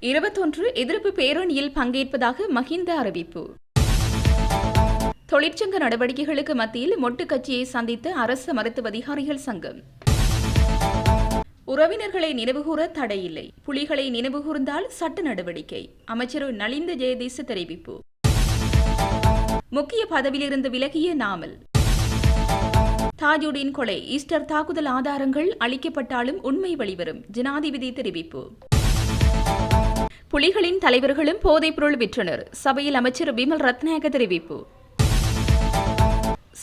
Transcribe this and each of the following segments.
21 எதிர்ப்பு பேரணியில் பங்கேற்பதாக மஹிந்த அறிவிப்பு. தொழிற்சங்க நடவடிக்கைகளுக்கு மத்தியில் மொட்டு கட்சியை சந்தித்த அரசு மருத்துவ அதிகாரிகள் சங்கம். உறவினர்களை நினைவுகூர தடையில்லை, புலிகளை நினைவுகூர்ந்தால் சட்ட நடவடிக்கை. அமைச்சர் நலிந்த ஜெயதீச தெரிவிப்பு. முக்கிய பதவியிலிருந்து விலகிய நாமல். தாஜுடீன் கொலை ஈஸ்டர் தாக்குதல் ஆதாரங்கள் அளிக்கப்பட்டாலும் உண்மை வெளிவரும், ஜனாதிபதி தெரிவிப்பு. புலிகளின் தலைவர்களும் போதைப்பொருள் விற்றனர், சபையில் அமைச்சர் விமல் ரத்நாயக்க தெரிவிப்பு.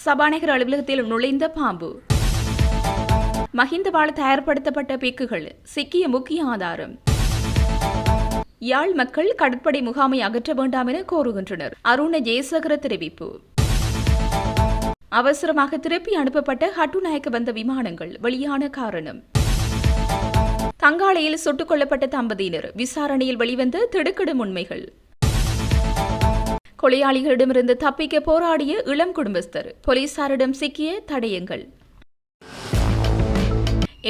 சபாநாயகர் அலுவலகத்தில் நுழைந்த பாம்பு. மஹிந்தவால் தயார்படுத்தப்பட்ட பிக்குகள் சிக்கிய முக்கிய ஆதாரம். யாழ் மக்கள் கடற்படை முகாமை அகற்ற வேண்டாம் என கோருகின்றனர், அருண ஜெயசேகர தெரிவிப்பு. அவசரமாக திருப்பி அனுப்பப்பட்ட ஹட்டுநாயக்க வந்த விமானங்கள் வெளியான காரணம். தங்காலையில் சுட்டுக் கொல்லப்பட்ட தம்பதியினர் விசாரணையில் வெளிவந்த திடுக்கிடும் உண்மைகள். கொலையாளிகளிடமிருந்து தப்பிக்க போராடிய இளம் குடும்பஸ்தர், போலீசாரிடம் சிக்கிய தடயங்கள்.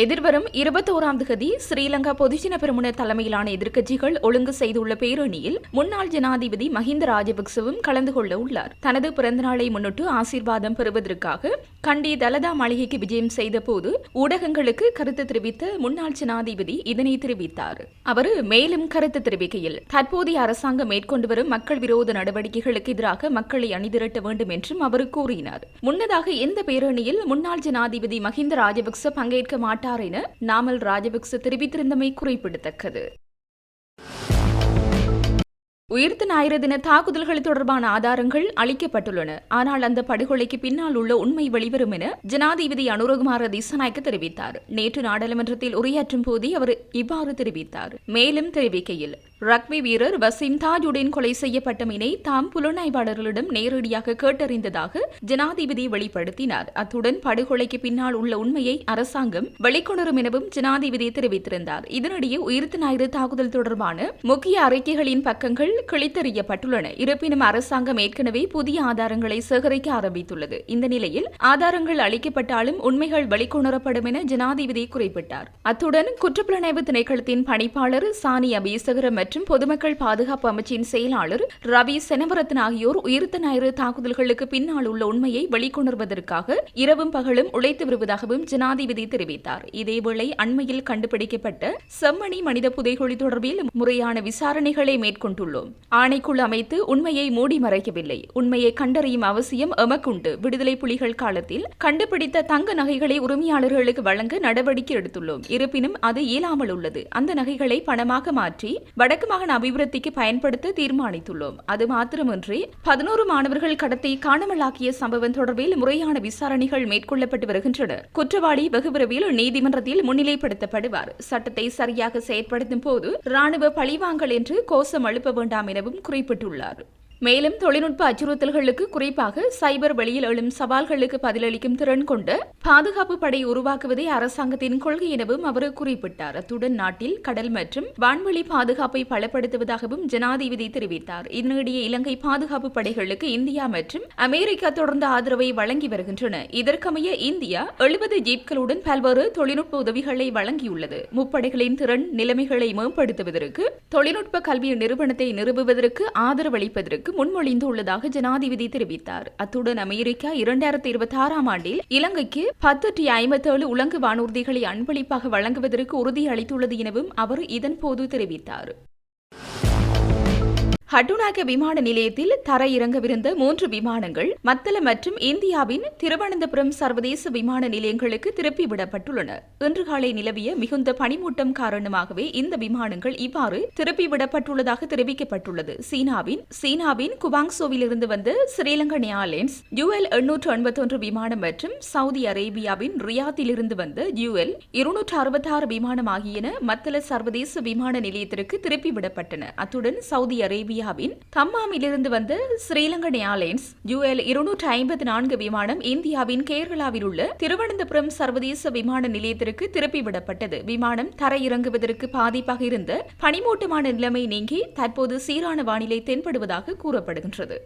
எதிர்வரும் 21ஆம் தேதி ஸ்ரீலங்கா பொதுஜன பெரமுன தலைமையிலான எதிர்க்கட்சிகள் ஒழுங்கு செய்துள்ள பேரணியில் முன்னாள் ஜனாதிபதி மஹிந்த ராஜபக்சவும் கலந்து கொள்ள உள்ளார். தனது பிறந்தநாளை முன்னிட்டு ஆசீர்வாதம் பெறுவதற்காக கண்டி தலதா மாளிகைக்கு விஜயம் செய்த போது ஊடகங்களுக்கு கருத்து தெரிவித்த முன்னாள் ஜனாதிபதி இதனை தெரிவித்தார். அவர் மேலும் கருத்து தெரிவிக்கையில், தற்போதைய அரசாங்கம் மேற்கொண்டு வரும் மக்கள் விரோத நடவடிக்கைகளுக்கு எதிராக மக்களை அணிதிரட்ட வேண்டும் என்றும் அவர் கூறினார். முன்னதாக இந்த பேரணியில் முன்னாள் ஜனாதிபதி மஹிந்த ராஜபக்ச பங்கேற்க மாட்டார் என நாமல் ராஜபக்ச தெரிவித்திருந்தமை குறிப்பிடத்தக்கது. உயிர்த்த ஞாயிறு தின தாக்குதல்கள் தொடர்பான ஆதாரங்கள் அளிக்கப்பட்டுள்ளன, ஆனால் அந்த படுகொலைக்கு பின்னால் உள்ள உண்மை வெளிவரும் என ஜனாதிபதி அனுரகுமார திசாநாயக்க தெரிவித்தார். நேற்று நாடாளுமன்றத்தில் உரையாற்றும் போதே அவர் இவ்வாறு தெரிவித்தார். மேலும் தெரிவிக்கையில், ரக்பி வீரர் வசீம் தாஜுடீன் கொலை செய்யப்பட்டமையினை தாம் புலனாய்வாளர்களிடம் நேரடியாக கேட்டறிந்ததாக ஜனாதிபதி வெளிப்படுத்தினார். அத்துடன் படுகொலைக்கு பின்னால் உள்ள உண்மையை அரசாங்கம் வெளிக்கொணரும் எனவும் ஜனாதிபதி தெரிவித்திருந்தார். இதனிடையே உயிர்த்த ஞாயிறு தாக்குதல் தொடர்பான முக்கிய அறிக்கைகளின் பக்கங்கள் கிழித்தறியப்பட்டுள்ளன. இருப்பினும் அரசாங்கம் ஏற்கனவே புதிய ஆதாரங்களை சேகரிக்க ஆரம்பித்துள்ளது. இந்த நிலையில் ஆதாரங்கள் அளிக்கப்பட்டாலும் உண்மைகள் வெளிக்கொணரப்படும் என ஜனாதிபதி குறிப்பிட்டார். அத்துடன் குற்றப்புலனாய்வு திணைக்களத்தின் பணிப்பாளர் சானி அபீசகர மற்றும் பொதுமக்கள் பாதுகாப்பு அமைச்சின் செயலாளர் ரவி செனவரத்ன ஆகியோர் உயிர்த்த ஞாயிறு தாக்குதல்களுக்கு பின்னால் உள்ள உண்மையை வெளிக்கொணர்வதற்காக இரவும் பகலும் உழைத்து வருவதாகவும் ஜனாதிபதி தெரிவித்தார். இதேவேளை அண்மையில் கண்டுபிடிக்கப்பட்ட செம்மணி மனித புதைகுழி தொடர்பில் முறையான விசாரணைகளை மேற்கொண்டுள்ளோம். ஆணைக்குழு அமைத்து உண்மையை மூடி மறைக்கவில்லை. உண்மையை கண்டறியும் அவசியம் எமக்குண்டு. விடுதலை புலிகள் காலத்தில் கண்டுபிடித்த தங்க நகைகளை உரிமையாளர்களுக்கு வழங்க நடவடிக்கை எடுத்துள்ளோம். இருப்பினும் அது இயலாமல் உள்ளது. அந்த நகைகளை பணமாக மாற்றி வடக்கு மாகாண அபிவிருத்திக்கு பயன்படுத்த தீர்மானித்துள்ளோம். அது மாத்திரமின்றி 11 மாணவர்கள் கடத்தி காணாமலாக்கிய சம்பவம் தொடர்பில் முறையான விசாரணைகள் மேற்கொள்ளப்பட்டு வருகின்றன. குற்றவாளி வெகு விரைவில் நீதிமன்றத்தில் முன்னிலைப்படுத்தப்படுவார். சட்டத்தை சரியாக செயற்படுத்தும் போது ராணுவ பழிவாங்கல் என்று கோஷம் எழுப்ப வேண்டாம் எனவும் குறிப்பிட்டுள்ளார். மேலும் தொழில்நுட்ப அச்சுறுத்தல்களுக்கு, குறிப்பாக சைபர் வெளியில் எழும் சவால்களுக்கு பதிலளிக்கும் திறன் கொண்ட பாதுகாப்பு படை உருவாக்குவதே அரசாங்கத்தின் கொள்கை எனவும் அவர் குறிப்பிட்டார். அத்துடன் நாட்டில் கடல் மற்றும் வான்வெளி பாதுகாப்பை பலப்படுத்துவதாகவும் ஜனாதிபதி தெரிவித்தார். இதனிடையே இலங்கை பாதுகாப்பு படைகளுக்கு இந்தியா மற்றும் அமெரிக்கா தொடர்ந்த ஆதரவை வழங்கி வருகின்றன. இதற்கமைய இந்தியா 70 ஜீப்களுடன் பல்வேறு தொழில்நுட்ப உதவிகளை வழங்கியுள்ளது. முப்படைகளின் திறன் நிலைமைகளை மேம்படுத்துவதற்கு தொழில்நுட்ப கல்வி நிறுவனத்தை நிறுவுவதற்கு ஆதரவளிப்பதற்கு முன்மொழிந்துள்ளதாக ஜனாதிபதி தெரிவித்தார். அத்துடன் அமெரிக்கா 2026ஆம் ஆண்டில் இலங்கைக்கு 10-57 உலங்கு வானூர்திகளை அன்பளிப்பாக வழங்குவதற்கு உறுதியளித்துள்ளது எனவும் அவர் இதன்போது தெரிவித்தார். ஹட்டுநாயக்க விமான நிலையத்தில் தரையிறங்கவிருந்த 3 விமானங்கள் மத்தள மற்றும் இந்தியாவின் திருவனந்தபுரம் சர்வதேச விமான நிலையங்களுக்கு திருப்பி விடப்பட்டுள்ளன. இன்று காலை நிலவிய மிகுந்த பனிமூட்டம் காரணமாகவே இந்த விமானங்கள் இவ்வாறு திருப்பிவிடப்பட்டுள்ளதாக தெரிவிக்கப்பட்டுள்ளது. சீனாவின் குவாங்சோவிலிருந்து வந்த ஸ்ரீலங்கன் ஏர்லைன்ஸ் UL 881 விமானம் மற்றும் சவுதி அரேபியாவின் ரியாத்திலிருந்து வந்த UL 266 விமானம் ஆகியன மத்தள சர்வதேச விமான நிலையத்திற்கு திருப்பிவிடப்பட்டன. அத்துடன் சவுதி அரேபியா தம்மாமிலிருந்து வந்த ஸ்ரீலங்கன் ஏர்லைன்ஸ் UL 254 விமானம் இந்தியாவின் கேரளாவில் உள்ள திருவனந்தபுரம் சர்வதேச விமான நிலையத்திற்கு திருப்பிவிடப்பட்டது. விமானம் தரையிறங்குவதற்கு பாதிப்பாக இருந்த பனிமூட்டமான நிலைமை நீங்கி தற்போது சீரான வானிலை தென்படுவதாக கூறப்படுகின்றது.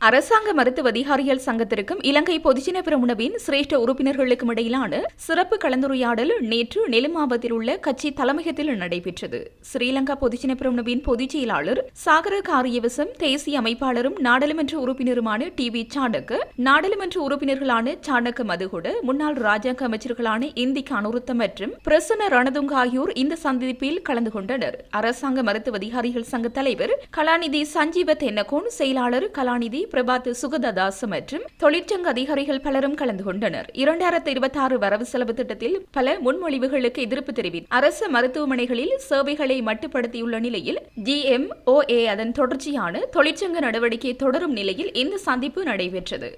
அரசாங்க மருத்துவ அதிகாரிகள் சங்கத்திற்கும் இலங்கை பொதுஜன பெரமுனவின் சிரேஷ்ட உறுப்பினர்களுக்கும் இடையிலான சிறப்பு கலந்துரையாடல் நேற்று நெலுமாவத்தில் உள்ள கட்சி தலைமையகத்தில் நடைபெற்றது. ஸ்ரீலங்கா பொதுஜன பெரமுனவின் பொதுச் செயலாளர் சாகர காரியவசம், தேசிய அமைப்பாளரும் நாடாளுமன்ற உறுப்பினருமான டி.வி. சாணக்க, நாடாளுமன்ற உறுப்பினர்களான சாணக்க மதுகுட, முன்னாள் ராஜாங்க அமைச்சர்களான இந்திக் அனுருத்த மற்றும் பிரசன்ன ரணதுங்க ஆகியோர் இந்த சந்திப்பில் கலந்து கொண்டனர். அரசாங்க மருத்துவ அதிகாரிகள் சங்க தலைவர் கலாநிதி சஞ்சீவ தென்னகோன், செயலாளர் கலாநிதி பிரபாத் சுகததாஸ் மற்றும் தொழிற்சங்க அதிகாரிகள் பலரும் கலந்து கொண்டனர். 2026 வரவு செலவு திட்டத்தில் பல முன்மொழிவுகளுக்கு எதிர்ப்பு தெரிவித்து அரசு மருத்துவமனைகளில் சேவைகளை மட்டுப்படுத்தியுள்ள நிலையில் GMOA அதன் தொடர்ச்சியான தொழிற்சங்க நடவடிக்கை தொடரும் நிலையில் இந்த சந்திப்பு நடைபெற்றது.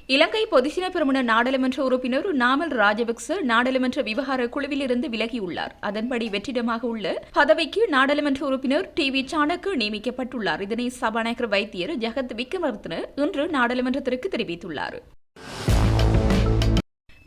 இலங்கை பொதுஜன பெரமுன நாடாளுமன்ற உறுப்பினர் நாமல் ராஜபக்ச நாடாளுமன்ற விவகார குழுவிலிருந்து விலகியுள்ளார். அதன்படி வெற்றிடமாக உள்ள பதவிக்கு நாடாளுமன்ற உறுப்பினர் டி.வி. சாணக்க நியமிக்கப்பட்டுள்ளார். இதனை சபாநாயகர் வைத்தியர் ஜெகத் விக்ரமரத்ன இன்று நாடாளுமன்றத்திற்கு தெரிவித்துள்ளார்.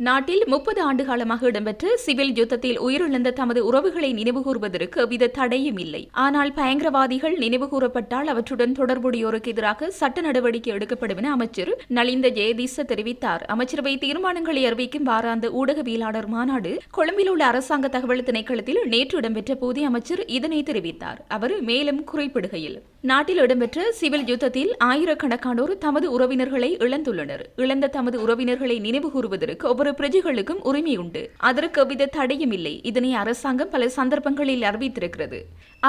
நாட்டில் 30 ஆண்டு காலமாக இடம்பெற்ற சிவில் யுத்தத்தில் உயிரிழந்த தமது உறவுகளை நினைவுகூர்வதற்கு எவ்வித தடையும் இல்லை. ஆனால் பயங்கரவாதிகள் நினைவுகூரப்பட்டால் அவற்றுடன் தொடர்புடையோருக்கு எதிராக சட்ட நடவடிக்கை எடுக்கப்படும் என அமைச்சர் நலிந்த ஜெயதீச தெரிவித்தார். அமைச்சரவை தீர்மானங்களை அறிவிக்கும் வாராந்த ஊடகவியலாளர் மாநாடு கொழும்பில் உள்ள அரசாங்க தகவல் திணைக்களத்தில் நேற்று இடம்பெற்ற போதே அமைச்சர் இதனை தெரிவித்தார். அவர் மேலும் குறிப்பிடுகையில், நாட்டில் இடம்பெற்ற சிவில் யுத்தத்தில் ஆயிரக்கணக்கானோர் தமது உறவினர்களை இழந்துள்ளனர். இழந்த தமது உறவினர்களை நினைவுகூறுவதற்கு ஒவ்வொரு பிரஜைகளுக்கும் உரிமை உண்டு. அதற்கு எவ்வித தடையும் இல்லை. இதனை அரசாங்கம் பல சந்தர்ப்பங்களில் அறிவித்திருக்கிறது.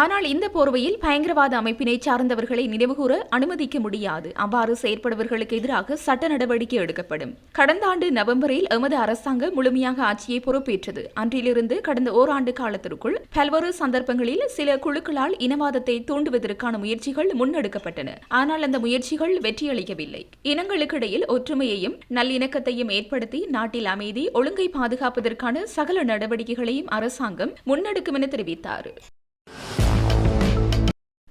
ஆனால் இந்த போர்வையில் பயங்கரவாத அமைப்பினை சார்ந்தவர்களை நினைவுகூர அனுமதிக்க முடியாது. அவ்வாறு செயற்படுவர்களுக்கு எதிராக சட்ட நடவடிக்கை எடுக்கப்படும். கடந்த ஆண்டு நவம்பரில் எமது அரசாங்கம் முழுமையாக ஆட்சியை பொறுப்பேற்றது. அன்றிலிருந்து கடந்த ஓராண்டு காலத்திற்குள் பல்வேறு சந்தர்ப்பங்களில் சில குழுக்களால் இனவாதத்தை தூண்டுவதற்கான முயற்சிகள் முன்னெடுக்கப்பட்டன. ஆனால் அந்த முயற்சிகள் வெற்றியளிக்கவில்லை. இனங்களுக்கிடையில் ஒற்றுமையையும் நல்லிணக்கத்தையும் ஏற்படுத்தி நாட்டில் அமைதி ஒழுங்கை பாதுகாப்பதற்கான சகல நடவடிக்கைகளையும் அரசாங்கம் முன்னெடுக்கும் என தெரிவித்தார்.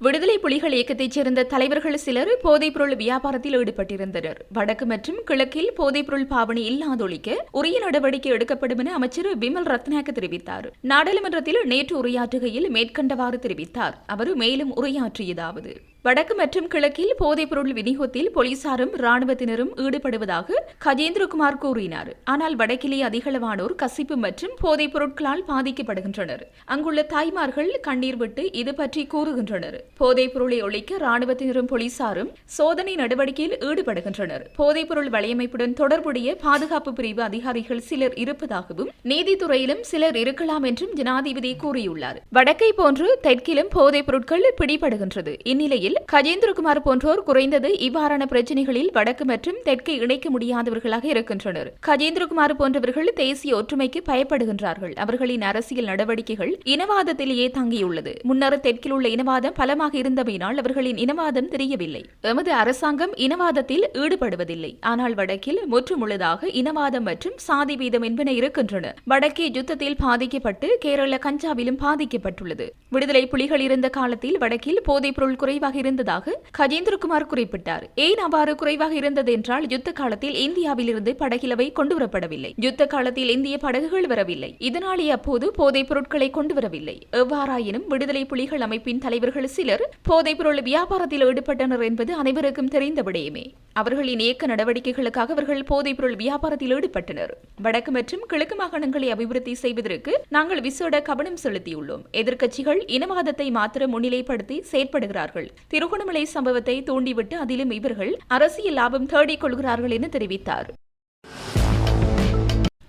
விடுதலை புலிகள் இயக்கத்தைச் சேர்ந்த தலைவர்கள் சிலர் போதைப்பொருள் வியாபாரத்தில் ஈடுபட்டிருந்தனர். வடக்கு மற்றும் கிழக்கில் போதைப்பொருள் பாவனை இல்லாதொழிக்க உரிய நடவடிக்கை எடுக்கப்படும் என அமைச்சர் பிமல் ரத்நாயக்க தெரிவித்தார். நாடாளுமன்றத்தில் நேற்று உரையாற்றுகையில் மேற்கண்டவாறு தெரிவித்தார். அவர் மேலும் உரையாற்றியதாவது: வடக்கு மற்றும் கிழக்கில் போதைப்பொருள் விநியோகத்தில் போலீசாரும் ராணுவத்தினரும் ஈடுபடுவதாக கஜேந்திரகுமார் கூறினார். ஆனால் வடக்கிலே அதிகளவானோர் கசிப்பு மற்றும் போதைப் பொருட்களால் பாதிக்கப்படுகின்றனர். அங்குள்ள தாய்மார்கள் கண்ணீர் விட்டு இது பற்றி கூறுகின்றனர். போதைப் பொருளை ஒழிக்க ராணுவத்தினரும் போலீசாரும் சோதனை நடவடிக்கையில் ஈடுபடுகின்றனர். போதைப்பொருள் வலையமைப்புடன் தொடர்புடைய பாதுகாப்பு பிரிவு அதிகாரிகள் சிலர் இருப்பதாகவும் நீதித்துறையிலும் சிலர் இருக்கலாம் என்றும் ஜனாதிபதி கூறியுள்ளார். வடக்கை போன்று தெற்கிலும் போதைப் பொருட்கள் பிடிபடுகின்றது. இந்நிலையில் கஜேந்திரகுமார் போன்றோர் குறைந்தது இவ்வாறான பிரச்சனைகளில் வடக்கு மற்றும் தெற்கை இணைக்க முடியாதவர்களாக இருக்கின்றனர். கஜேந்திரகுமார் போன்றவர்கள் தேசிய ஒற்றுமைக்கு பயப்படுகின்றார்கள். அவர்களின் அரசியல் நடவடிக்கைகள் இனவாதத்திலேயே தங்கியுள்ளது. முன்னர் தெற்கில் உள்ள இனவாதம் பலமாக இருந்தமையினால் அவர்களின் இனவாதம் தெரியவில்லை. எமது அரசாங்கம் இனவாதத்தில் ஈடுபடுவதில்லை. ஆனால் வடக்கில் முற்றுமுழுதாக இனவாதம் மற்றும் சாதி வீதம் என்பன இருக்கின்றன. வடக்கே யுத்தத்தில் பாதிக்கப்பட்டு கேரள கஞ்சாவிலும் பாதிக்கப்பட்டுள்ளது. விடுதலை புலிகள் இருந்த காலத்தில் வடக்கில் போதைப்பொருள் குறைவாக இருந்ததாக கஜேந்திரகுமார் குறிப்பிட்டார். ஏன் அவ்வாறு குறைவாக இருந்தது என்றால், யுத்த காலத்தில் இந்தியாவில் இருந்து படகிலவை கொண்டுவரப்படவில்லை. யுத்த காலத்தில் இந்திய படகுகள் வரவில்லை. இதனாலே அப்போது போதைப் பொருட்களை கொண்டு வரவில்லை. எவ்வாறாயினும் விடுதலை புலிகள் அமைப்பின் தலைவர்கள் சிலர் போதைப் பொருள் வியாபாரத்தில் ஈடுபட்டனர் என்பது அனைவருக்கும் தெரிந்த விடயமே. அவர்களின் இயக்க நடவடிக்கைகளுக்காக அவர்கள் போதைப் பொருள் வியாபாரத்தில் ஈடுபட்டனர். வடக்கு மற்றும் கிழக்கு மாகாணங்களை அபிவிருத்தி செய்வதற்கு நாங்கள் விசேட கவனம் செலுத்தியுள்ளோம். எதிர்க்கட்சிகள் இனவாதத்தை மாத்திரம் முன்னிலைப்படுத்தி செயற்படுகிறார்கள். திருகோணமலை சம்பவத்தை தூண்டிவிட்டு அதிலும் இவர்கள் அரசியல் லாபம் தேடிக் கொள்கிறார்கள் என தெரிவித்தார்.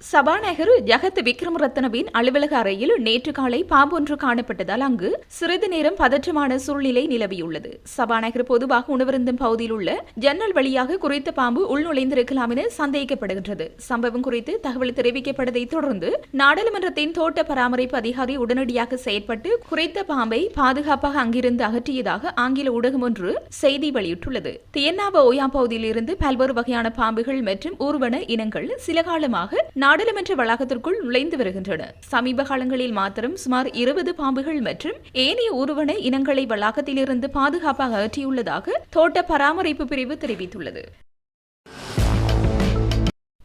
சபாநாயகர் ஜெகத் விக்ரமரத்னவின் அலுவலக அறையில் நேற்று காலை பாம்பொன்று காணப்பட்டதால் அங்கு சிறிது நேரம் பதற்றமான சூழ்நிலை நிலவியுள்ளது. சபாநாயகர் பொதுவாக உணவருந்தும் பகுதியில் உள்ள ஜன்னல் வழியாக குறித்த பாம்பு உள்நுழைந்திருக்கலாம் என சந்தேகிக்கப்படுகின்றது. சம்பவம் குறித்து தகவல் தெரிவிக்கப்பட்டதை தொடர்ந்து நாடாளுமன்றத்தின் தோட்ட பராமரிப்பு அதிகாரி உடனடியாக செயற்பட்டு குறித்த பாம்பை பாதுகாப்பாக அங்கிருந்து அகற்றியதாக ஆங்கில ஊடகம் ஒன்று செய்தி வெளியிட்டுள்ளது. தியன்னாவ ஓயா பகுதியில் இருந்து பல்வேறு வகையான பாம்புகள் மற்றும் ஊர்வன இனங்கள் சில காலமாக நாடாளுமன்ற வளாகத்திற்குள் நுழைந்து வருகின்றன. சமீப காலங்களில் மாத்திரம் சுமார் 20 பாம்புகள் மற்றும் ஏனைய ஊர்வன இனங்களை வளாகத்திலிருந்து பாதுகாப்பாக அகற்றியுள்ளதாக தோட்ட பராமரிப்பு பிரிவு தெரிவித்துள்ளது.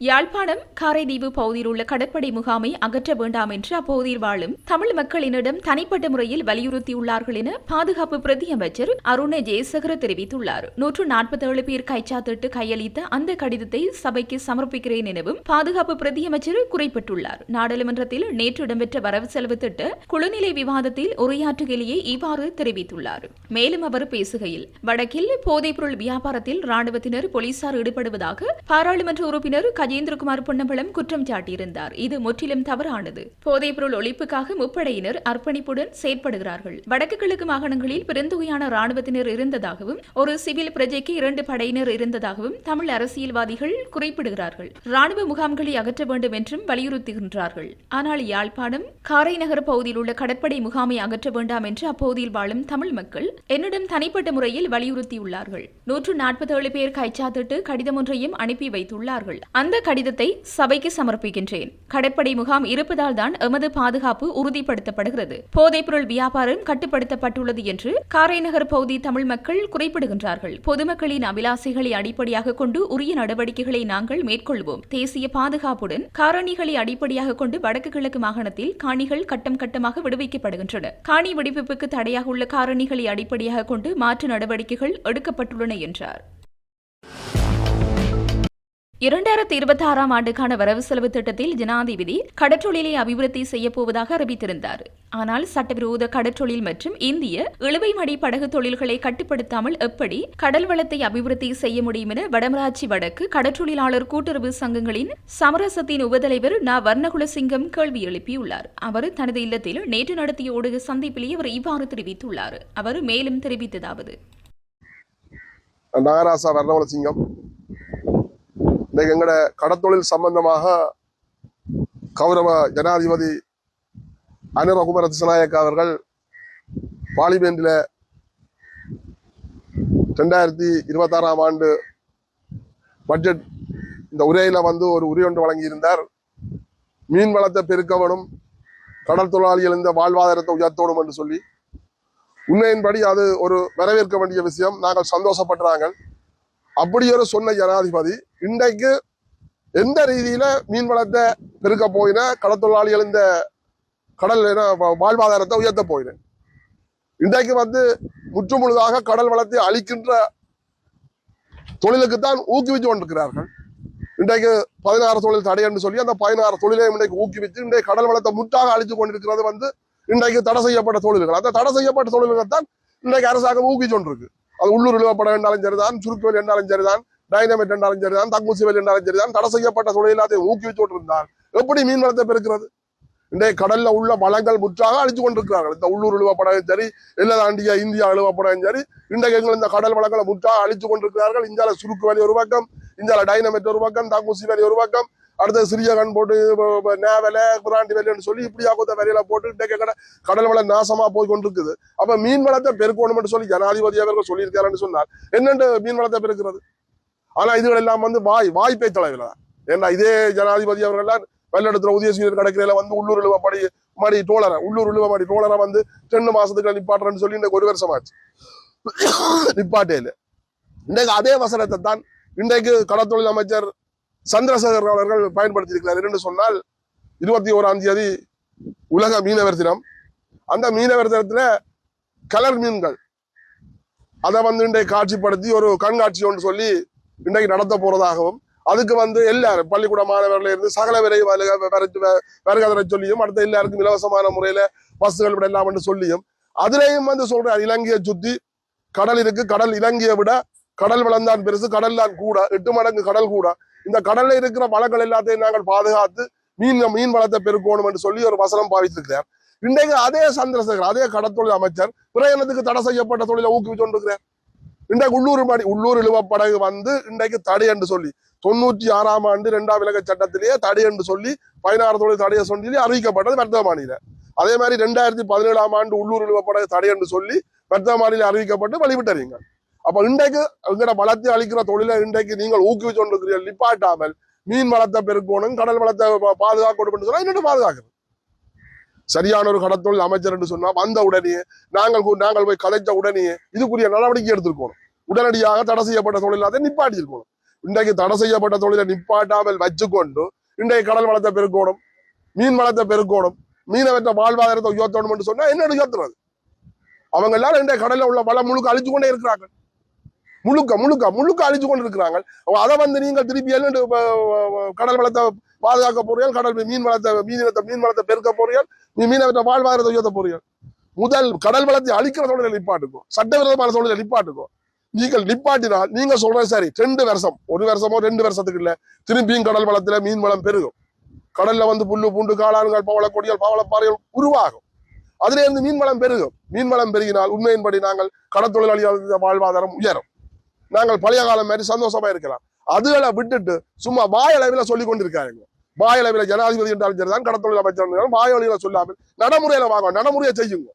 யாழ்ப்பாணம் காரைதீவு பகுதியில் உள்ள கடற்படை முகாமை அகற்ற வேண்டாம் என்று அப்பகுதியில் வாழும் தமிழ் மக்களினிடம் தனிப்பட்ட முறையில் வலியுறுத்தியுள்ளார்கள் என பாதுகாப்பு பிரதி அமைச்சர் அருண ஜெயசகர தெரிவித்துள்ளார். 147 பேர் கைச்சாத்திட்டு கையளித்த அந்த கடிதத்தை சபைக்கு சமர்ப்பிக்கிறேன் எனவும் பாதுகாப்பு பிரதி அமைச்சர் குறிப்பிட்டுள்ளார். நாடாளுமன்றத்தில் நேற்று இடம்பெற்ற வரவு செலவு திட்ட குழுநிலை விவாதத்தில் உரையாற்றுகையிலேயே இவ்வாறு தெரிவித்துள்ளார். மேலும் அவர் பேசுகையில், வடக்கில் போதைப்பொருள் வியாபாரத்தில் ராணுவத்தினர் போலீசார் ஈடுபடுவதாக பாராளுமன்ற உறுப்பினர் கஜேந்திரகுமார் பொன்னம்பலம் குற்றம் சாட்டியிருந்தார். இது முற்றிலும் தவறானது. போதைப்பொருள் ஒழிப்புக்காக முப்படையினர் அர்ப்பணிப்புடன் செயற்படுகிறார்கள். வடக்கு கிழக்கு மாகாணங்களில் பெருந்தொகையான ராணுவத்தினர் இருந்ததாகவும் ஒரு சிவில் பிரஜைக்கு 2 படையினர் இருந்ததாகவும் தமிழ் அரசியல்வாதிகள் குறிப்பிடுகிறார்கள். ராணுவ முகாம்களை அகற்ற வேண்டும் என்றும் வலியுறுத்துகின்றார்கள். ஆனால் யாழ்ப்பாணம் காரை நகர் பகுதியில் உள்ள கடற்படை முகாமை அகற்ற வேண்டாம் என்று அப்பகுதியில் வாழும் தமிழ் மக்கள் என்னிடம் தனிப்பட்ட முறையில் வலியுறுத்தியுள்ளார்கள். 147 பேர் கைச்சாத்திட்டு கடிதம் ஒன்றையும் அனுப்பி வைத்துள்ளார்கள். அந்த கடிதத்தை சபைக்கு சமர்ப்பிக்கின்றேன். கடற்படை முகாம் இருப்பதால் தான் எமது பாதுகாப்பு உறுதிப்படுத்தப்படுகிறது. போதைப்பொருள் வியாபாரம் கட்டுப்படுத்தப்பட்டுள்ளது என்று காரைநகர் பகுதி தமிழ் மக்கள் குறிப்பிடுகின்றார்கள். பொதுமக்களின் அபிலாசைகளை அடிப்படையாக கொண்டு உரிய நடவடிக்கைகளை நாங்கள் மேற்கொள்வோம். தேசிய பாதுகாப்புடன் காரணிகளை அடிப்படையாக கொண்டு வடக்கு கிழக்கு மாகாணத்தில் காணிகள் கட்டம் கட்டமாக விடுவிக்கப்படுகின்றன. காணி வெடிப்புக்கு தடையாக உள்ள காரணிகளை அடிப்படையாக கொண்டு மாற்று நடவடிக்கைகள் எடுக்கப்பட்டுள்ளன என்றார். 2026 ஆண்டுக்கான வரவு செலவு திட்டத்தில் ஜனாதிபதி கடற்றொழிலை அபிவிருத்தி செய்யப்போவதாக அறிவித்திருந்தார். ஆனால் சட்டவிரோத கடற்றொழில் மற்றும் இந்திய இழுவைமடி படகு தொழில்களை கட்டுப்படுத்தாமல் எப்படி கடல் வளத்தை அபிவிருத்தி செய்ய முடியும் என வடமராட்சி வடக்கு கடற்றொழிலாளர் கூட்டுறவு சங்கங்களின் சமரசத்தின் உபதலைவர் வர்ணகுலசிங்கம் கேள்வி எழுப்பியுள்ளார். அவர் தனது இல்லத்தில் நேற்று நடத்திய ஊடக சந்திப்பிலேயே அவர் இவ்வாறு தெரிவித்துள்ளார். அவர் மேலும் தெரிவித்ததாவது, நாகராசா வர்ணகுலசிங்கம் இன்னைக்கு எங்கட கடத்தொழில் சம்பந்தமாக கௌரவ ஜனாதிபதி அனுரகுமார திசாநாயக்க அவர்கள் பார்லிமெண்டில் 2026 ஆண்டு பட்ஜெட் இந்த உரையில ஒரு உரை ஒன்று வழங்கியிருந்தார். மீன் வளத்தை பெருக்கவனும் கடல் தொழிலாளிகள் இந்த வாழ்வாதாரத்தை உயர்த்தணும் என்று சொல்லி, உண்மையின்படி அது ஒரு வரவேற்க வேண்டிய விஷயம். நாங்கள் சந்தோஷப்படுறாங்க. அப்படி ஒரு சொன்ன ஜனாதிபதி இன்றைக்கு எந்த ரீதியில மீன் வளத்தை பெருக்க போயின, கடற்தொழிலாளிகள் இந்த கடல் வாழ்வாதாரத்தை உயர்த்த போயின. இன்றைக்கு முற்றுமுழுதாக கடல் வளத்தை அழிக்கின்ற தொழிலுக்குத்தான் ஊக்குவித்து கொண்டிருக்கிறார்கள். இன்றைக்கு 16 தொழில் தடை என்று சொல்லி அந்த 16 தொழிலையும் இன்றைக்கு ஊக்குவித்து இன்றைக்கு கடல் வளத்தை முற்றாக அழித்து கொண்டிருக்கிறது இன்றைக்கு தடை செய்யப்பட்ட தொழில்கள். அந்த தடை செய்யப்பட்ட தொழில்கள் தான் இன்றைக்கு அரசாங்கம் ஊக்குவிச்சு கொண்டிருக்கு. அது உள்ளூர் இழுவப்பட என்றாலும் சரிதான், சுருக்குவேல் என்றாலும் சரிதான், டைனமைட் என்றாலும் சரிதான், தங்குசிவேல் என்றாலும் சரிதான், தடை செய்யப்பட்ட தொழில் எல்லாத்தையும் ஊக்குவிச்சு கொண்டிருந்தால் எப்படி மீன் வளத்தை பெருக்கிறது? இன்றைய கடல்ல உள்ள வளங்கள் முற்றாக அழிச்சு கொண்டிருக்கிறார்கள். இந்த உள்ளூர் இழுவப்படையும் சரி, இல்ல தாண்டிய இந்தியா இழுவப்படையும் சரி, இன்றைக்கு எங்கள் இந்த கடல் வளங்களை முற்றாக அழிச்சு கொண்டிருக்கிறார்கள். இந்தியால சுருக்கு வேலி ஒரு பக்கம், இந்தியால டைனமைட் ஒரு பக்கம், தங்குசி வேலி ஒரு பக்கம், அடுத்த சிறிய கண் போட்டு நேவலை பிராண்டி வேலைன்னு சொல்லி இப்படியா கொத்த வேலையில போட்டு இன்றைக்கு கடல் வளம் நாசமா போய் கொண்டிருக்குது. அப்ப மீன் வளத்தை பெருக்கணும் சொல்லி ஜனாதிபதி அவர்கள் சொல்லியிருக்காருன்னு சொன்னார். என்னென்று மீன் வளத்தை பெருக்கிறது? ஆனா இதுகள் எல்லாம் வாய்ப்பை தலைவில. ஏன்னா இதே ஜனாதிபதி அவர்கள் வெள்ளடத்துல உதயசீரர் கடற்கரையில உள்ளூர் இழுவப்படி மாடி டோலரை உள்ளூர் இழுவப்படி டோலரை 2 மாசத்துக்கு நிப்பாட்டுறேன்னு சொல்லி இன்றைக்கு 1 வருஷம் ஆச்சு, நிப்பாட்டே இல்லை. இன்றைக்கு அதே வசனத்தை தான் இன்றைக்கு கடற்தொழில் அமைச்சர் சந்திரசேகர் அவர்கள் பயன்படுத்தியிருக்கிறார். என்று சொன்னால் 21ஆம் தேதி உலக மீனவர் தினம். அந்த மீனவர் தினத்துல கலர் மீன்கள் அதை இன்றைக்கு காட்சிப்படுத்தி ஒரு கண்காட்சி ஒன்று சொல்லி இன்றைக்கு நடத்த போறதாகவும், அதுக்கு எல்லாரும் பள்ளிக்கூட மாணவர்கள் இருந்து சகல விரை வருகதரை சொல்லியும், அடுத்த எல்லாருக்கும் இலவசமான முறையில பஸ்கள் விடலாம் என்று சொல்லியும், அதுலேயும் சொல்றார், இலங்கையை சுத்தி கடல் இருக்கு, கடல் இலங்கையை விட கடல் வளம் தான் பெருசு, கடல் தான் கூட 8 மடங்கு கடல் கூட. இந்த கடல்ல இருக்கிற வளங்கள் எல்லாத்தையும் நாங்கள் பாதுகாத்து மீன் வளத்தை பெருக்கணும் என்று சொல்லி ஒரு வசனம் பாவித்திருக்கிறார். இன்றைக்கு அதே சந்திரசேகர், அதே கடற்தொழில் அமைச்சர் பிரயாணத்துக்கு தடை செய்யப்பட்ட தொழிலை ஊக்குவித்து கொண்டிருக்கிறார். இன்றைக்கு உள்ளூர் இழுவப்படகு இன்றைக்கு தடை என்று சொல்லி 96ஆம் ஆண்டு 2ஆம் இலங்கை சட்டத்திலேயே தடை என்று சொல்லி 16 தொழில் தடையை சொல்லி அறிவிக்கப்பட்டது வர்த்தக மாநில. அதே மாதிரி 2017ஆம் ஆண்டு உள்ளூர் இழுவப்படகு தடை என்று சொல்லி வர்த்தக மாநில அறிவிக்கப்பட்டு வழிவிட்டறீங்க. அப்ப இன்றைக்கு எங்கட வளத்தை அளிக்கிற தொழிலை இன்றைக்கு நீங்கள் ஊக்குவிச்சு கொண்டிருக்கிறீர்கள். நிப்பாட்டாமல் மீன் வளத்தை பெருக்கணும், கடல் வளத்தை பாதுகாக்கணும் சொன்னா இன்னும் பாதுகாக்கணும். சரியான ஒரு கடற்தொழில் அமைச்சர் என்று சொன்னா வந்த உடனே நாங்கள் போய் கலைச்ச உடனே இதுக்குரிய நடவடிக்கை எடுத்திருக்கணும். உடனடியாக தடை செய்யப்பட்ட தொழில் அதை நிப்பாட்டி இருக்கணும். இன்றைக்கு தடை செய்யப்பட்ட தொழிலை நிப்பாட்டாமல் வச்சுக்கொண்டு இன்றைக்கு கடல் வளத்தை பெருக்கணும், மீன் வளத்தை பெருக்கணும், மீனவற்ற வாழ்வாதாரத்தை உயர்த்தணும் என்று சொன்னா என்ன உயர்த்துறது? அவங்க எல்லாரும் இன்றைய கடல்ல உள்ள வளம் முழுக்க அழிச்சு கொண்டே இருக்கிறாங்க, முழுக்க முழுக்க முழுக்க அழிச்சு கொண்டு இருக்கிறாங்க. அதை வந்து நீங்கள் திருப்பி கடல் வளத்தை பாதுகாக்க போறீர்கள், கடல் மீன் வளத்தை பெருக்க போறீர்கள், மீனவற்ற வாழ்வாதாரத்தை உயர்த்த போறீர்கள். முதல் கடல் வளத்தை அழிக்கிற தொழிலை நிப்பாட்டுக்கும், சட்டவிரோதமான தொழிலை நிப்பாட்டுக்கும். நீங்கள் நிப்பாட்டினால் நீங்க சொல்றது சரி, 2 வருஷம் 1 வருஷமோ 2 வருஷத்துக்கு இல்ல, திரும்பியும் கடல் வளத்துல மீன் வளம் பெருகும். கடல்ல வந்து புல்லு பூண்டு காளான்கள் பவளக்கொடிகள் பவளப்பாறைகள் உருவாகும். அதுல இருந்து மீன் வளம் பெருகும். மீன் வளம் பெருகினால் உண்மையின்படி நாங்கள் கடற்தொழிலாளிகள் வாழ்வாதாரம் உயரும். நாங்கள் பழைய காலம் மாதிரி சந்தோஷமா இருக்கலாம். அதுகளை விட்டுட்டு சும்மா வாயளவில சொல்லிக் கொண்டிருக்காங்க. வாயளவில ஜனாதிபதி என்றாலும் சரிதான், கடற்தொழில் அமைச்சர் வாயளவில சொல்லாமல் நடைமுறையில வாங்க, நடைமுறையை செய்யுங்க.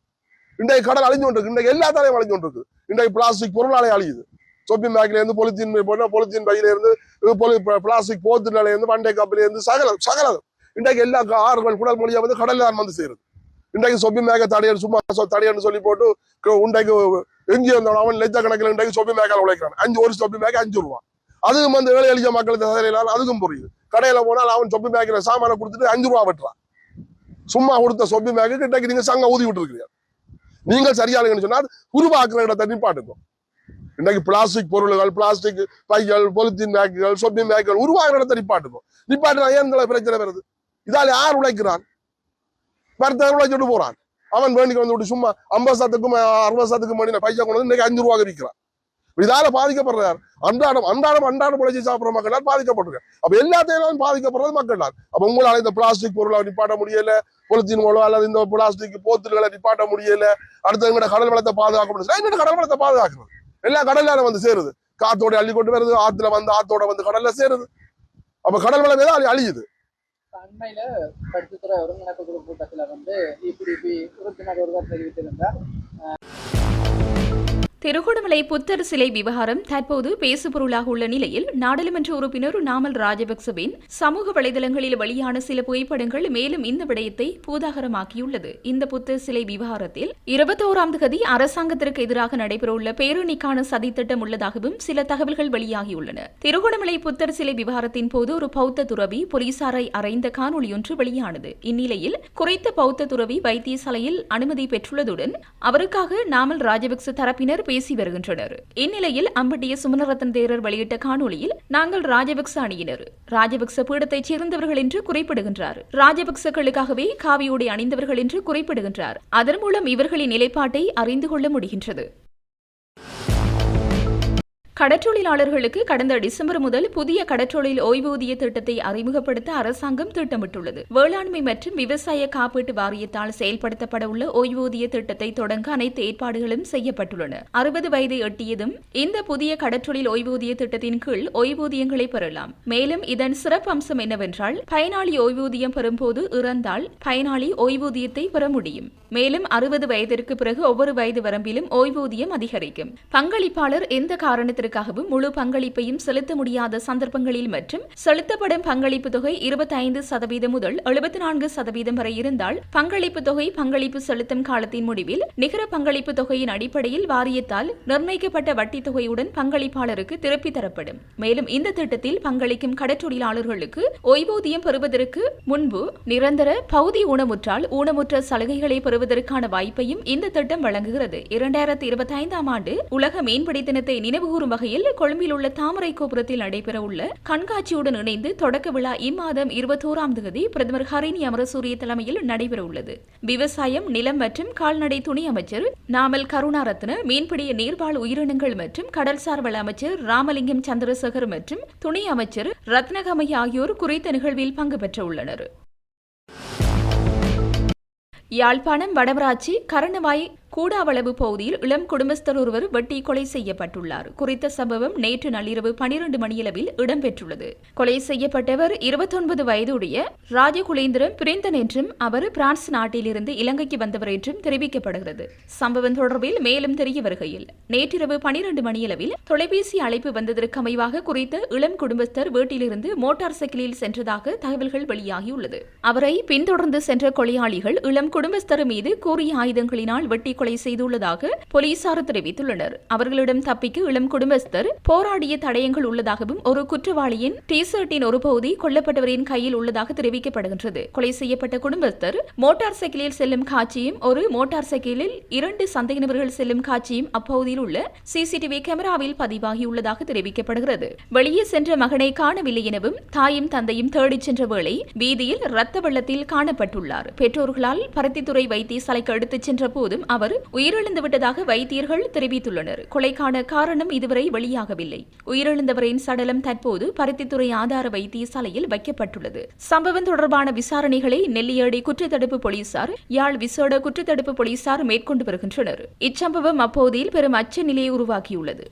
இன்றைக்கு கடல் அழிஞ்சு கொண்டிருக்கு, இன்றைக்கு எல்லாத்தாலையும் அழிஞ்சு கொண்டிருக்கு. இன்றைக்கு பிளாஸ்டிக் பொருளாலே அழியுது. சொப்பிங் பேக்ல இருந்து பொலித்தீன் பையில இருந்து பிளாஸ்டிக் போத்துனால இருந்து வண்டை கப்பில இருந்து சகலம் இன்றைக்கு எல்லா ஆறுகள் குடல் மொழியா வந்து கடல்ல தான் வந்து சேருது. இன்றைக்கு சொப்பிங் பேக்கை தடையன்னு சும்மா தடையன்னு சொல்லி போட்டு இன்றைக்கு எங்கி வந்தவன் அவன் லட்சக்கணக்கில் இன்றைக்கு சொப்பிங் பேக்கால உழைக்கிறான். ஒரு சொப்பிங் பேக் 5 ரூபா. அதுக்கும் வந்து ஏழை எளிய மக்களுக்கு அதுக்கும் புரியுது. கடையில போனால் அவன் சொப்பிங் பேக்கில சாமான கொடுத்துட்டு 5 ரூபா வெட்டுறான். சும்மா கொடுத்த சொப்பிங் பேக்கு இன்றைக்கு நீங்க சங்க ஊதி விட்டு இருக்கிறீங்க. நீங்கள் சரியானு சொன்னா உருவாக்குற இடத்தை நிப்பாட்டுக்கும். இன்னைக்கு பிளாஸ்டிக் பொருள்கள், பிளாஸ்டிக் பைகள், பொலித்தீன் பேக்குகள், சொப்பிங் பேக்குகள் உருவாக்குற இடத்தை நிப்பாட்டுக்கும். நிப்பாட்டினா ஏன் பிரச்சனை வருது? இதால யார் உழைக்கிறான்? வர்த்தகர் உழைச்சிட்டு போறான். அவன் வேண்டிக்கு வந்து சும்மா 50 சத்துக்கும் 60 சத்துக்கும் மணி பைசா கொண்டு வந்து இன்னைக்கு 5 ரூபாய்க்கு விற்கிறான். இதால பாதிக்கப்படுறார். அன்றாடம் உழைச்சி சாப்பிடுற மக்கள் பாதிக்கப்பட்டிருக்காங்க. அப்ப எல்லாத்தையும் பாதிக்கப்படுறது மக்கள் தான். அப்ப உங்களால இந்த பிளாஸ்டிக் பொருளை நிப்பாட்ட முடியல, பொலித்தீன் மூலம் அல்லது இந்த பிளாஸ்டிக் போத்துகளை நிப்பாட்ட முடியல, அடுத்த எங்கட கடல் வளத்தை பாதுகாக்க முடியல. எங்கட கடல் வளத்தை பாதுகாக்கிறது எல்லாம் கடல்ல வந்து சேருது, காத்தோட அள்ளி கொண்டு வருது, ஆத்தோட வந்து கடல்ல சேருது. அப்ப கடல் வளம் ஏதாவது அழியுது. அண்மையில படித்துறை ஒருங்கிணைப்பு குழு கூட்டத்துல வந்து இப்படி உறுப்பினர் ஒருவர் தெரிவித்திருந்தார். திருகோணமலை புத்தர் சிலை விவகாரம் தற்போது பேசுபொருளாக உள்ள நிலையில் நாடாளுமன்ற உறுப்பினர் நாமல் ராஜபக்சவின் சமூக வலைதளங்களில் வெளியான சில புகைப்படங்கள் மேலும் இந்த விடயத்தை பூதாகரமாக்கியுள்ளது. இந்த புத்தர் சிலை விவகாரத்தில் 21ஆம் தேதி அரசாங்கத்திற்கு எதிராக நடைபெறவுள்ள பேரணிக்கான சதித்திட்டம் உள்ளதாகவும் சில தகவல்கள் வெளியாகியுள்ளன. திருகோணமலை புத்தர் சிலை விவகாரத்தின் போது ஒரு பௌத்த துறவி போலீசாரை அறைந்த காணொலியொன்று வெளியானது. இந்நிலையில் குறித்த பௌத்த துறவி வைத்தியசாலையில் அனுமதி பெற்றுள்ளதுடன் அவருக்காக நாமல் ராஜபக்ச தரப்பினர் பேசி வருகின்றனர். இந்நிலையில் அம்பட்டிய சுமனரத்ன தேரர் வெளியிட்ட காணொலியில் நாங்கள் ராஜபக்ச அணியினர், ராஜபக்ச பீடத்தைச் சேர்ந்தவர்கள் என்று குறிப்பிடுகின்றார். ராஜபக்சர்களுக்காகவே காவியோடை அணிந்தவர்கள் என்று குறிப்பிடுகின்றார். அதன் மூலம் இவர்களின் நிலைப்பாட்டை அறிந்து கொள்ள முடிகின்றது. கடற்றொழிலாளர்களுக்கு கடந்த டிசம்பர் முதல் புதிய கடற்றொழில் ஓய்வூதிய திட்டத்தை அறிமுகப்படுத்த அரசாங்கம் திட்டமிட்டுள்ளது. வேளாண்மை மற்றும் விவசாய காப்பீட்டு வாரியத்தால் செயல்படுத்தப்பட உள்ள ஓய்வூதிய திட்டத்தை தொடங்க அனைத்து ஏற்பாடுகளும் செய்யப்பட்டுள்ளன. 60 வயதை எட்டியதும் இந்த புதிய கடற்றொழில் ஓய்வூதிய திட்டத்தின் கீழ் ஓய்வூதியங்களை பெறலாம். மேலும் இதன் சிறப்பு அம்சம் என்னவென்றால் பயனாளி ஓய்வூதியம் பெறும்போது இறந்தால் பயனாளி ஓய்வூதியத்தை பெற முடியும். மேலும் 60 வயதிற்கு பிறகு ஒவ்வொரு வயது வரம்பிலும் ஓய்வூதியம் அதிகரிக்கும். பங்களிப்பாளர் எந்த காரணத்திற்காகவும் முழு பங்களிப்பையும் செலுத்த முடியாத சந்தர்ப்பங்களில் மற்றும் செலுத்தப்படும் பங்களிப்பு தொகை 25% முதல் 74% வரை இருந்தால் பங்களிப்பு தொகை பங்களிப்பு செலுத்தும் காலத்தின் முடிவில் நிகர பங்களிப்பு தொகையின் அடிப்படையில் வாரியத்தால் நிர்ணயிக்கப்பட்ட வட்டி தொகையுடன் பங்களிப்பாளருக்கு திருப்பி தரப்படும். மேலும் இந்த திட்டத்தில் பங்களிக்கும் கடற்றொழிலாளர்களுக்கு ஓய்வூதியம் பெறுவதற்கு முன்பு நிரந்தர பகுதி ஊனமுற்றால் ஊனமுற்ற சலுகைகளை பெறுவதற்கான வாய்ப்பையும் இந்த திட்டம் வழங்குகிறது. 2025ஆம் ஆண்டு உலக மீன்பிடி தினத்தை நினைவுகூரும் வகையில் கொழும்பில் உள்ள தாமரை கோபுரத்தில் நடைபெறவுள்ள கண்காட்சியுடன் இணைந்து தொடக்க விழா இம்மாதம் 21ஆம் தேதி பிரதமர் ஹரிணி அமரசூரிய தலைமையில் நடைபெறவுள்ளது. விவசாயம், நிலம் மற்றும் கால்நடை துணை அமைச்சர் நாமல் கருணாரத்ன, மீன்பிடிய நீர்வாழ் உயிரினங்கள் மற்றும் கடல்சார் வள அமைச்சர் ராமலிங்கம் சந்திரசேகர் மற்றும் துணை அமைச்சர் ரத்னகமய் ஆகியோர் குறித்த நிகழ்வில் பங்கு பெற்றுள்ளனர். யாழ்ப்பாணம் வடமராட்சி கரணவாய் கூடாவளவு பகுதியில் இளம் குடும்பஸ்தர் ஒருவர் வெட்டி கொலை செய்யப்பட்டுள்ளார். குறித்த சம்பவம் நேற்று நள்ளிரவு 12 மணியளவில் இடம்பெற்றுள்ளது. கொலை செய்யப்பட்டவர் 29 வயதுடைய ராஜகுலேந்திரம் பிரிந்தன் என்றும் அவர் பிரான்ஸ் நாட்டிலிருந்து இலங்கைக்கு வந்தவர் என்றும் தெரிவிக்கப்படுகிறது. சம்பவம் தொடர்பில் மேலும் தெரிய வருகையில் நேற்றிரவு 12 மணியளவில் தொலைபேசி அழைப்பு வந்ததற்கு அமைவாக குறித்த இளம் குடும்பஸ்தர் வீட்டிலிருந்து மோட்டார் சைக்கிளில் சென்றதாக தகவல்கள் வெளியாகியுள்ளது. அவரை பின்தொடர்ந்து சென்ற கொலையாளிகள் இளம் குடும்பஸ்தர் மீது கூறிய ஆயுதங்களினால் வெட்டி கொலை செய்துள்ளதாக போலீசார் தெரிவித்துள்ளனர். அவர்களிடம் தப்பிக்க இளம் குடும்பஸ்தர் போராடிய தடயங்கள் உள்ளதாகவும் ஒரு குற்றவாளியின் டி-ஷர்ட்டின் ஒரு பகுதி கொல்லப்பட்டவரின் கையில் உள்ளதாக தெரிவிக்கப்படுகின்றது. கொலை செய்யப்பட்ட குடும்பஸ்தர் மோட்டார் சைக்கிளில் செல்லும் காட்சியும் ஒரு மோட்டார் சைக்கிளில் 2 சந்தேக நபர்கள் செல்லும் காட்சியும் அப்பகுதியில் உள்ள சிசிடிவி கேமராவில் பதிவாகியுள்ளதாக தெரிவிக்கப்படுகிறது. வெளியே சென்ற மகனை காணவில்லை எனவும் தாயும் தந்தையும் தேடிச் சென்ற வேளை வீதியில் இரத்த வெள்ளத்தில் காணப்பட்டுள்ளார். பெற்றோர்களால் பருத்தித்துறை வைத்தியசாலைக்கு எடுத்துச் சென்ற போதும் அவர் உயிரிழந்து விட்டதாக வைத்தியர்கள் தெரிவித்துள்ளனர். கொலைக்கான காரணம் இதுவரை வெளியாகவில்லை. உயிரிழந்தவரின் சடலம் தற்போது பருத்தித்துறை ஆதார வைத்தியசாலையில் வைக்கப்பட்டுள்ளது. சம்பவம் தொடர்பான விசாரணைகளை நெல்லியடி குற்றத்தடுப்பு போலீசார், யாழ் விசேட குற்றத்தடுப்பு போலீசார் மேற்கொண்டு வருகின்றனர். இச்சம்பவம் அப்பகுதியில் பெரும் அச்ச நிலையை உருவாக்கியுள்ளது.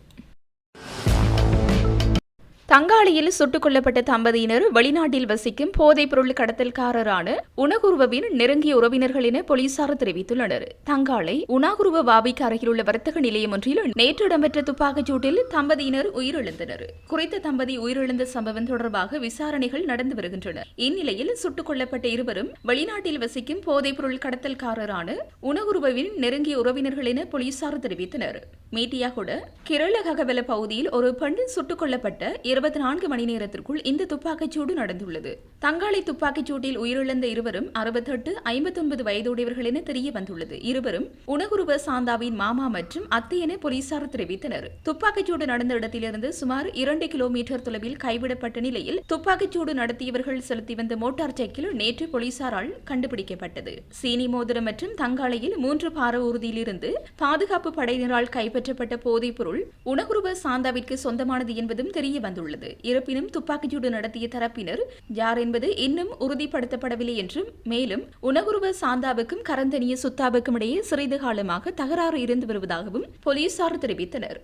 தங்காளியில் சுட்டுக் கொல்லப்பட்ட தம்பதியினர் வெளிநாட்டில் வசிக்கும் போதைப் பொருள் கடத்தல்காரரான உணகுருவின் நெருங்கிய உறவினர்கள் என போலீசார் தெரிவித்துள்ளனர். தங்காளை உணகுருவ வாபிக்கு அருகிலுள்ள வர்த்தக நிலையம் ஒன்றில் நேற்று இடம்பெற்ற துப்பாக்கிச் சூட்டில் தம்பதியினர் உயிரிழந்தனர். குறித்த தம்பதி உயிரிழந்த சம்பவம் தொடர்பாக விசாரணைகள் நடந்து வருகின்றன. இந்நிலையில் சுட்டுக் கொல்லப்பட்ட இருவரும் வெளிநாட்டில் வசிக்கும் போதைப் பொருள் கடத்தல்காரரான உணகுருவின் நெருங்கிய உறவினர்கள் என போலீசார் தெரிவித்தனர். மீட்டியாகுட கிரளகவல பகுதியில் ஒரு பெண் சுட்டுக் கொல்லப்பட்ட 24 மணி நேரத்திற்குள் இந்த துப்பாக்கிச் சூடு நடந்துள்ளது. தங்காளி துப்பாக்கிச் சூட்டில் உயிரிழந்த இருவரும் 68, 59 வயதுடையவர்கள் என தெரிய வந்துள்ளது. இருவரும் உணகுருவ சாந்தாவின் மாமா மற்றும் அத்தை என போலீசார் தெரிவித்தனர். துப்பாக்கிச் சூடு நடந்த இடத்திலிருந்து சுமார் 2 கிலோமீட்டர் தொலைவில் கைவிடப்பட்ட நிலையில் துப்பாக்கிச் சூடு நடத்தியவர்கள் செலுத்தி வந்த மோட்டார் சைக்கிள் நேற்று போலீசாரால் கண்டுபிடிக்கப்பட்டது. சீனி மோதிரம் மற்றும் தங்காளையில் 3 பார ஊர்தியிலிருந்து பாதுகாப்பு படையினரால் கைப்பற்றப்பட்ட போதைப் பொருள் உணகுருவ சாந்தாவிற்கு சொந்தமானது என்பதும் தெரிய வந்துள்ளது. இருப்பினும் துப்பாக்கிச்சூடு நடத்திய தரப்பினர் யார் என்பது இன்னும் உறுதிப்படுத்தப்படவில்லை என்றும், மேலும் உணகுருவ சாந்தாவுக்கும் கரந்தனிய சுத்தாவுக்கும் இடையே சிறிது காலமாக தகராறு இருந்து வருவதாகவும் போலீசார் தெரிவித்தனர்.